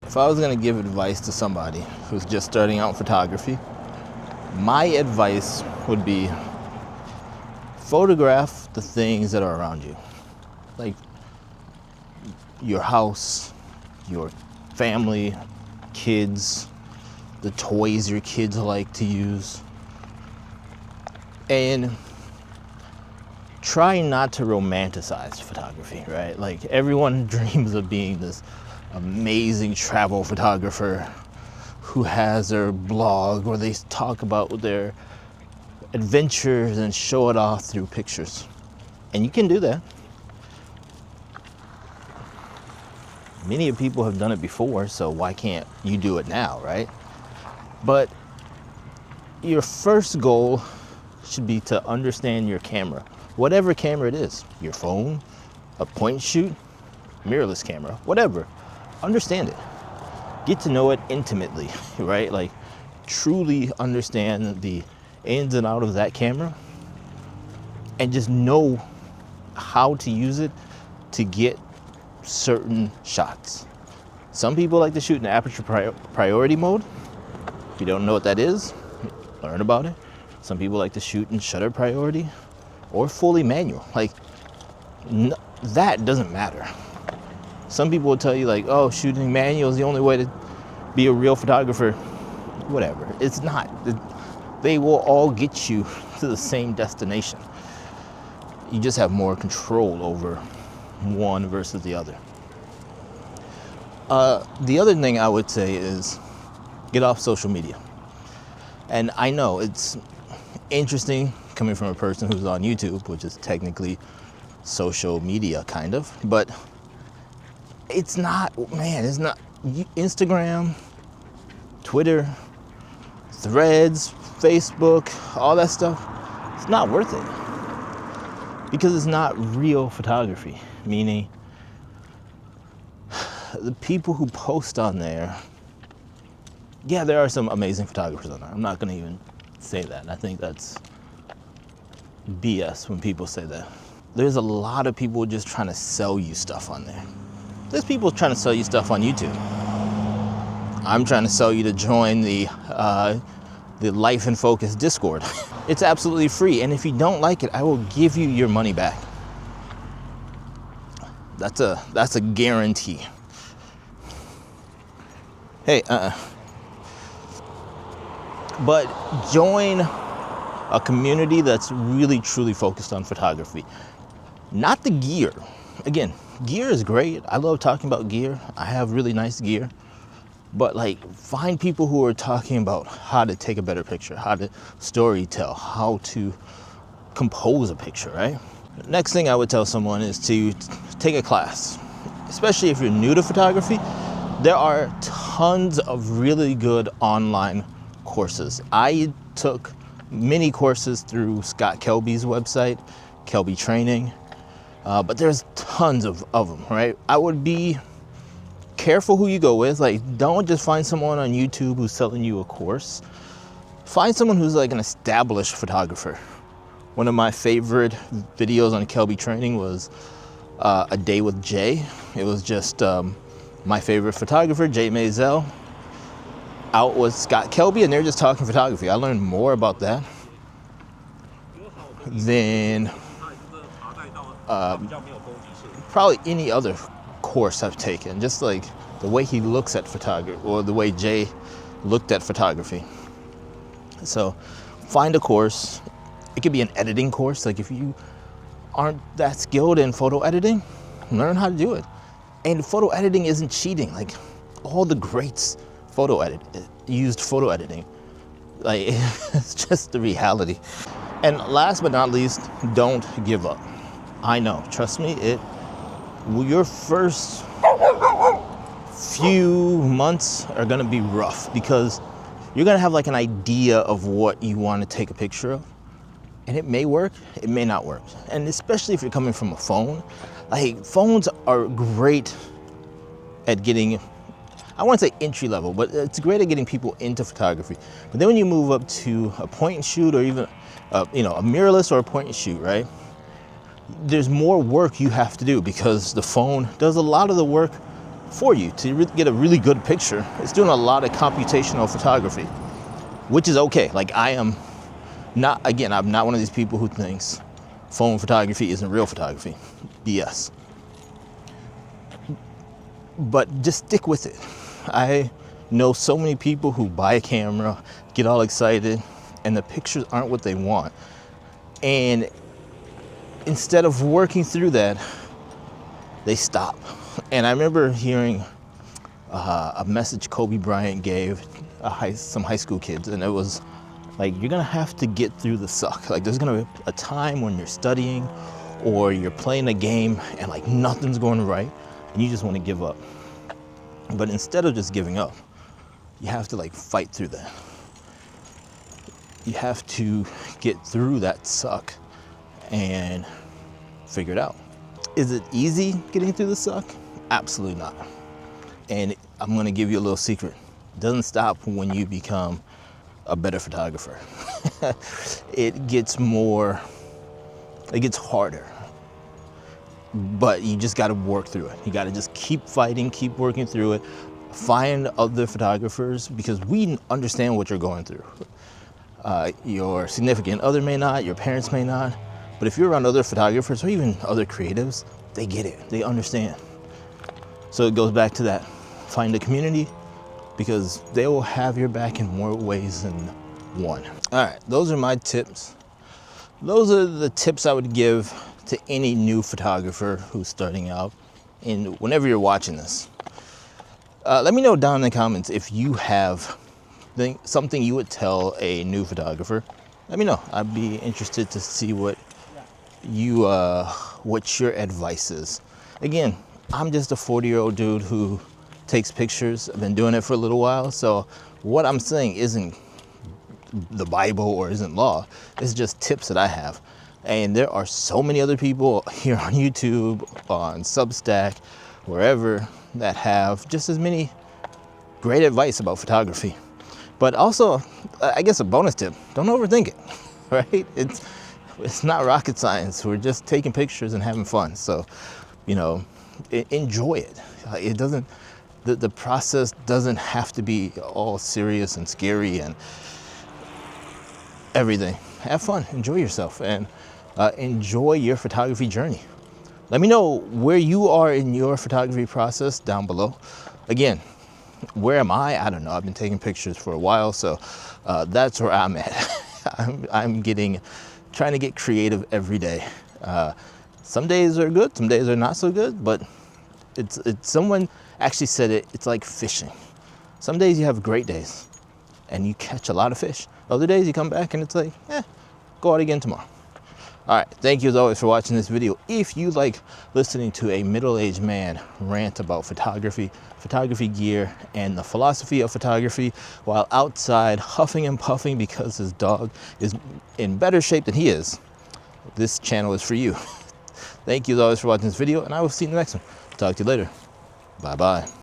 If I was gonna give advice to somebody who's just starting out in photography, my advice would be photograph the things that are around you. Like your house, your family, kids, the toys your kids like to use. And try not to romanticize photography, right? Like everyone dreams of being this amazing travel photographer who has their blog where they talk about their adventures and show it off through pictures. And you can do that. Many people have done it before, so why can't you do it now, right? But your first goal should be to understand your camera, whatever camera it is, your phone, a point and shoot, mirrorless camera, whatever. Understand it. Get to know it intimately, right? Like truly understand the ins and outs of that camera and just know how to use it to get certain shots. Some people like to shoot in aperture priority mode. If you don't know what that is, learn about it. Some people like to shoot in shutter priority or fully manual. Like that doesn't matter. Some people will tell you like, oh, shooting manual is the only way to be a real photographer. Whatever, it's not. They will all get you to the same destination. You just have more control over one versus the other. The other thing I would say is get off social media. And I know it's interesting coming from a person who's on YouTube, which is technically social media kind of, but it's not, man, it's not. Instagram, Twitter, Threads, Facebook, all that stuff, it's not worth it because it's not real photography. Meaning the people who post on there, yeah, there are some amazing photographers on there. I'm not gonna even say that. I think that's BS when people say that. There's a lot of people just trying to sell you stuff on there. There's people trying to sell you stuff on YouTube. I'm trying to sell you to join the Life in Focus Discord. It's absolutely free, and if you don't like it, I will give you your money back. That's a guarantee. Hey, but join a community that's really truly focused on photography, not the gear. Again, gear is great. I love talking about gear. I have really nice gear. But like, find people who are talking about how to take a better picture, how to story tell, how to compose a picture, right? Next thing I would tell someone is to take a class, especially if you're new to photography. There are tons of really good online courses. I took many courses through Scott Kelby's website, Kelby Training, but there's tons of them, right? I would be careful who you go with. Like, don't just find someone on YouTube who's selling you a course. Find someone who's like an established photographer. One of my favorite videos on Kelby Training was A Day with Jay. It was just my favorite photographer, Jay Maisel, out with Scott Kelby, and they're just talking photography. I learned more about that than probably any other course I've taken. Just like the way he looks at photography, or the way Jay looked at photography. So find a course. It could be an editing course. Like if you aren't that skilled in photo editing, learn how to do it. And photo editing isn't cheating. Like all the greats used photo editing. Like it's just the reality. And last but not least, don't give up. I know, trust me, your first few months are gonna be rough because you're gonna have like an idea of what you want to take a picture of. And it may work, it may not work. And especially if you're coming from a phone, like phones are great at getting, I won't say entry level, but it's great at getting people into photography. But then when you move up to a point and shoot, or even a mirrorless or a point and shoot, right? There's more work you have to do because the phone does a lot of the work for you to get a really good picture. It's doing a lot of computational photography, which is okay. Like I'm not one of these people who thinks phone photography isn't real photography. BS. But just stick with it. I know so many people who buy a camera, get all excited, and the pictures aren't what they want. And instead of working through that, they stop. And I remember hearing a message Kobe Bryant gave some high school kids, and it was like, you're gonna have to get through the suck. Like there's gonna be a time when you're studying or you're playing a game and like nothing's going right and you just wanna give up. But instead of just giving up, you have to like fight through that. You have to get through that suck and figure it out. Is it easy getting through the suck? Absolutely not. And I'm gonna give you a little secret. It doesn't stop when you become a better photographer. It gets harder. But you just gotta work through it. You gotta just keep fighting, keep working through it. Find other photographers, because we understand what you're going through. Your significant other may not, your parents may not, but if you're around other photographers or even other creatives, they get it, they understand. So it goes back to that. Find a community, because they will have your back in more ways than one. All right, those are my tips. Those are the tips I would give to any new photographer who's starting out. And whenever you're watching this, let me know down in the comments if you have something you would tell a new photographer. Let me know. I'd be interested to see what your advice is. Again, I'm just a 40-year-old dude who takes pictures. I've been doing it for a little while, so what I'm saying isn't the Bible or isn't law. It's just tips that I have. And there are so many other people here on YouTube, on Substack, wherever, that have just as many great advice about photography. But also, I guess a bonus tip, don't overthink it, right? It's not rocket science. We're just taking pictures and having fun. So, enjoy it. It doesn't, the process doesn't have to be all serious and scary and everything. Have fun, enjoy yourself, and enjoy your photography journey. Let me know where you are in your photography process down below. Again, where am I? I don't know. I've been taking pictures for a while, so that's where I'm at. I'm trying to get creative every day. Some days are good, some days are not so good, but someone actually said it's like fishing. Some days you have great days and you catch a lot of fish. Other days you come back and it's like, go out again tomorrow. All right, thank you as always for watching this video. If you like listening to a middle-aged man rant about photography gear, and the philosophy of photography while outside huffing and puffing because his dog is in better shape than he is, this channel is for you. Thank you as always for watching this video, and I will see you in the next one. Talk to you later. Bye-bye.